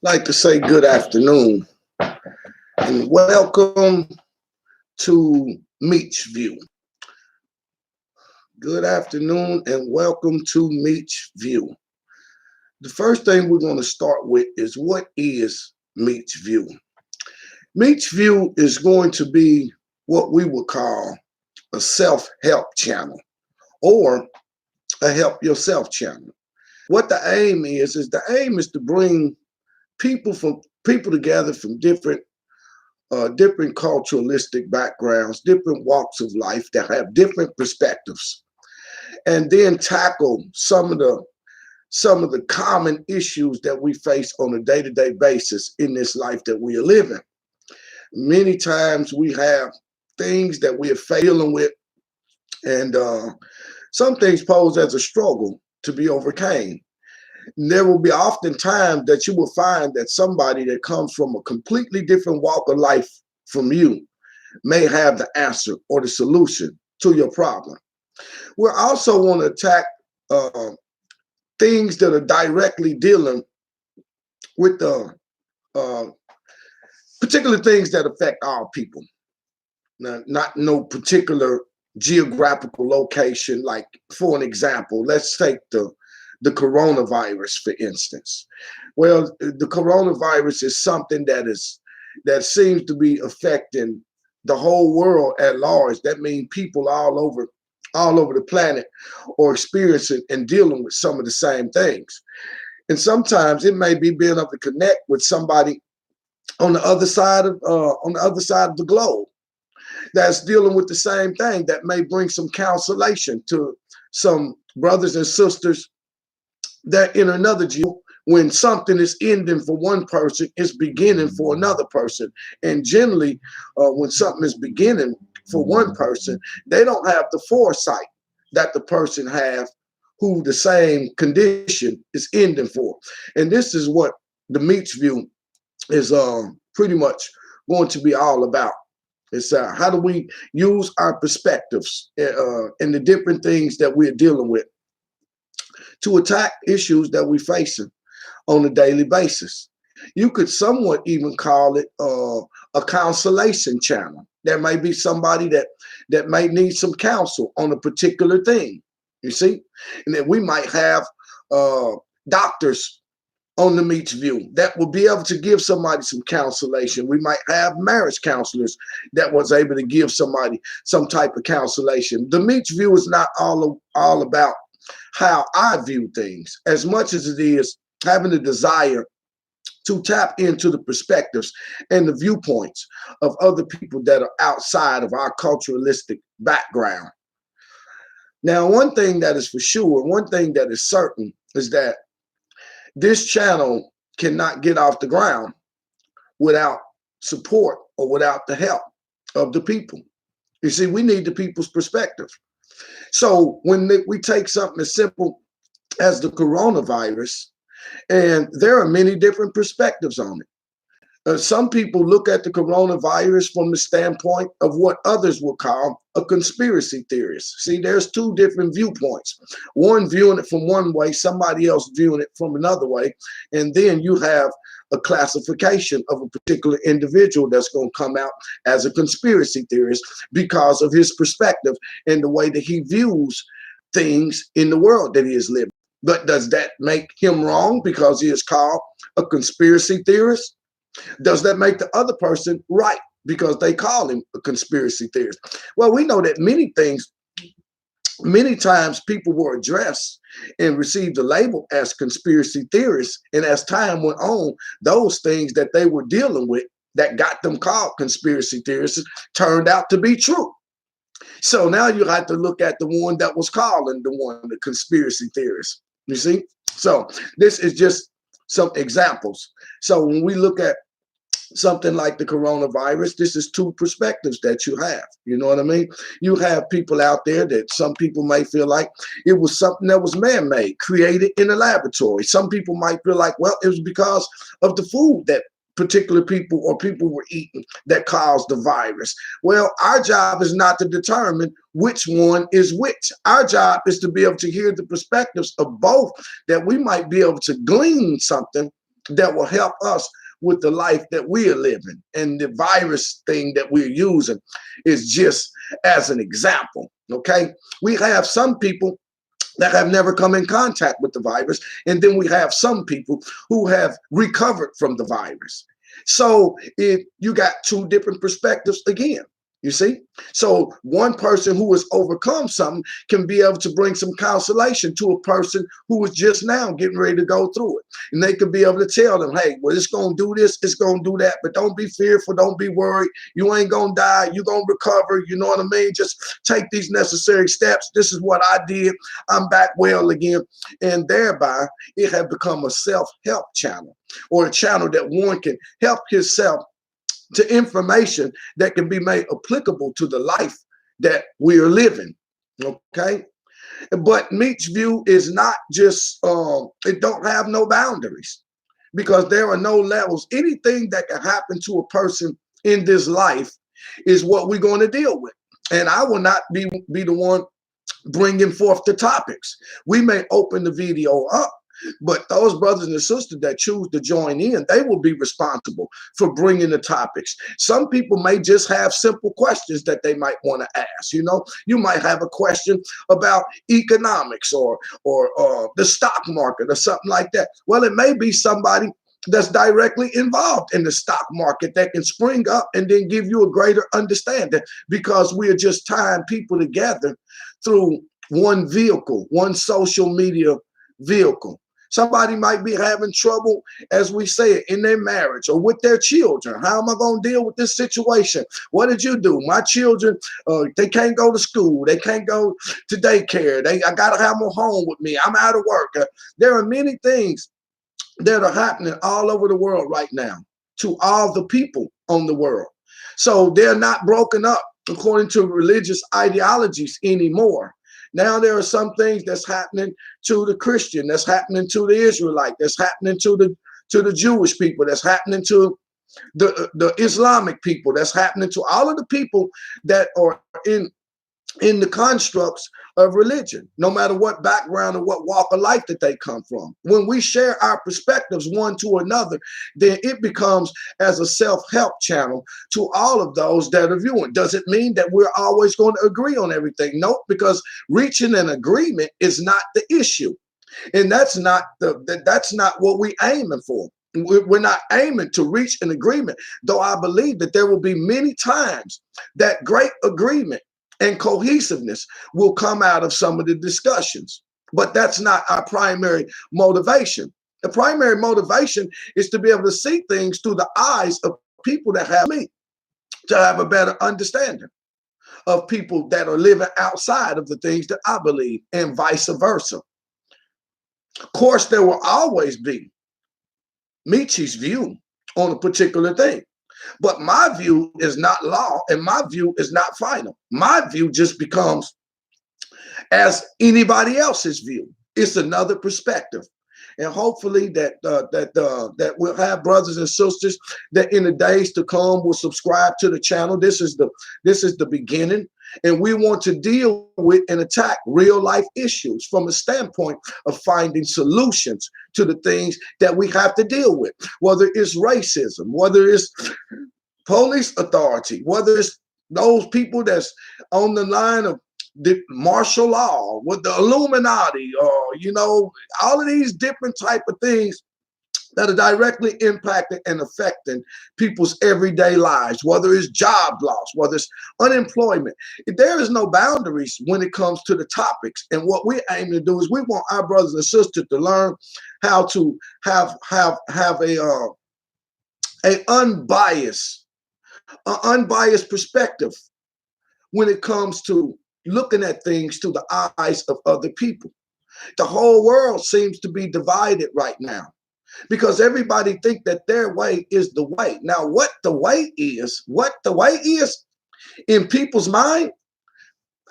Like to say good afternoon and welcome to MEECH View. Good afternoon and welcome to MEECH View. The first thing we're going to start with is what is MEECH View? MEECH View is going to be what we would call a self-help channel or a help yourself channel. What the aim is the aim is to bring people together from different culturalistic backgrounds, different walks of life that have different perspectives, and then tackle some of the common issues that we face on a day-to-day basis in this life that we are living. Many times we have things that we are dealing with, and some things pose as a struggle to be overcame. There will be often times that you will find that somebody that comes from a completely different walk of life from you may have the answer or the solution to your problem. We also want to attack uh, things that are directly dealing with the uh, particular things that affect our people. Now, not no particular geographical location. Like for an example, let's take the coronavirus, for instance. Well, the coronavirus is something that seems to be affecting the whole world at large. That means people all over the planet are experiencing and dealing with some of the same things. And sometimes it may be being able to connect with somebody on the other side of the globe that's dealing with the same thing, that may bring some consolation to some brothers and sisters that in another geo. When something is ending for one person, it's beginning for another person. And generally, when something is beginning for one person, they don't have the foresight that the person have who the same condition is ending for. And this is what the MEECH View is pretty much going to be all about. It's how do we use our perspectives and the different things that we're dealing with to attack issues that we're facing on a daily basis. You could somewhat even call it a consolation channel. There may be somebody that may need some counsel on a particular thing, you see? And then we might have uh, doctors on the MEECH View that will be able to give somebody some consolation. We might have marriage counselors that was able to give somebody some type of consolation. The MEECH View is not all about how I view things as much as it is having a desire to tap into the perspectives and the viewpoints of other people that are outside of our culturalistic background. Now, one thing that is for sure, one thing that is certain is that this channel cannot get off the ground without support or without the help of the people. You see, we need the people's perspective. So when we take something as simple as the coronavirus, and there are many different perspectives on it. Some people look at the coronavirus from the standpoint of what others will call a conspiracy theorist. See, there's two different viewpoints. One viewing it from one way, somebody else viewing it from another way. And then you have a classification of a particular individual that's going to come out as a conspiracy theorist because of his perspective and the way that he views things in the world that he is living. But does that make him wrong because he is called a conspiracy theorist? Does that make the other person right because they call him a conspiracy theorist? Well, we know that many times people were addressed and received the label as conspiracy theorists. And as time went on, those things that they were dealing with that got them called conspiracy theorists turned out to be true. So now you have to look at the one that was calling the conspiracy theorist. You see? So this is just some examples. So when we look at something like the coronavirus, this is two perspectives that you have. You know what I mean? You have people out there that some people might feel like it was something that was man-made, created in a laboratory. Some people might feel like, well, it was because of the food that particular people or people were eating that caused the virus. Well, our job is not to determine which one is which. Our job is to be able to hear the perspectives of both, that we might be able to glean something that will help us with the life that we are living. And the virus thing that we're using is just as an example. Okay, we have some people that have never come in contact with the virus, and then we have some people who have recovered from the virus. So if you got two different perspectives again, you see? So one person who has overcome something can be able to bring some consolation to a person who is just now getting ready to go through it. And they could be able to tell them, hey, well, it's going to do this, it's going to do that, but don't be fearful, don't be worried. You ain't going to die, you're going to recover, you know what I mean? Just take these necessary steps. This is what I did. I'm back well again. And thereby, it had become a self-help channel, or a channel that one can help himself to information that can be made applicable to the life that we are living. Okay, but MEECH view is not just it don't have no boundaries, because there are no levels. Anything that can happen to a person in this life is what we're going to deal with, and I will not be the one bringing forth the topics. We may open the video up, but those brothers and sisters that choose to join in, they will be responsible for bringing the topics. Some people may just have simple questions that they might want to ask. You know, you might have a question about economics or the stock market or something like that. Well, it may be somebody that's directly involved in the stock market that can spring up and then give you a greater understanding, because we are just tying people together through one vehicle, one social media vehicle. Somebody might be having trouble, as we say, in their marriage or with their children. How am I going to deal with this situation? What did you do? My children, they can't go to school. They can't go to daycare. I got to have them home with me. I'm out of work. There are many things that are happening all over the world right now to all the people on the world. So they're not broken up according to religious ideologies anymore. Now there are some things that's happening to the Christian, that's happening to the Israelite, that's happening to the Jewish people, that's happening to the Islamic people, that's happening to all of the people that are in the constructs of religion, no matter what background or what walk of life that they come from. When we share our perspectives one to another, then it becomes as a self-help channel to all of those that are viewing. Does it mean that we're always going to agree on everything? Nope, because reaching an agreement is not the issue. And that's not what we're aiming for. We're not aiming to reach an agreement, though I believe that there will be many times that great agreement and cohesiveness will come out of some of the discussions. But that's not our primary motivation. The primary motivation is to be able to see things through the eyes of people that have me, to have a better understanding of people that are living outside of the things that I believe, and vice versa. Of course, there will always be MEECH's view on a particular thing. But my view is not law, and my view is not final. My view just becomes as anybody else's view. It's another perspective. And hopefully that we'll have brothers and sisters that in the days to come will subscribe to the channel. This is the beginning. And we want to deal with and attack real life issues from a standpoint of finding solutions to the things that we have to deal with, whether it's racism, whether it's police authority, whether it's those people that's on the line of the martial law, with the Illuminati, or, you know, all of these different type of things that are directly impacting and affecting people's everyday lives, whether it's job loss, whether it's unemployment. There is no boundaries when it comes to the topics. And what we aim to do is we want our brothers and sisters to learn how to have a unbiased perspective when it comes to looking at things through the eyes of other people. The whole world seems to be divided right now, because everybody think that their way is the way. Now, what the way is in people's mind,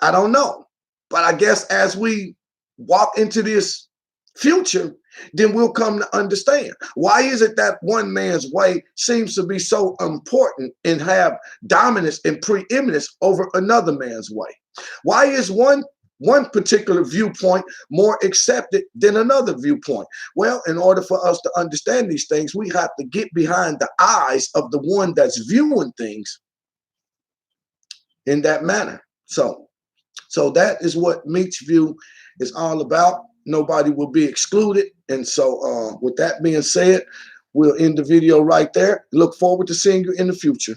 I don't know. But I guess as we walk into this future, then we'll come to understand. Why is it that one man's way seems to be so important and have dominance and preeminence over another man's way? Why is one one particular viewpoint more accepted than another viewpoint? Well, in order for us to understand these things, we have to get behind the eyes of the one that's viewing things in that manner. So that is what MEECH view is all about. Nobody will be excluded. And so with that being said, we'll end the video right there. Look forward to seeing you in the future.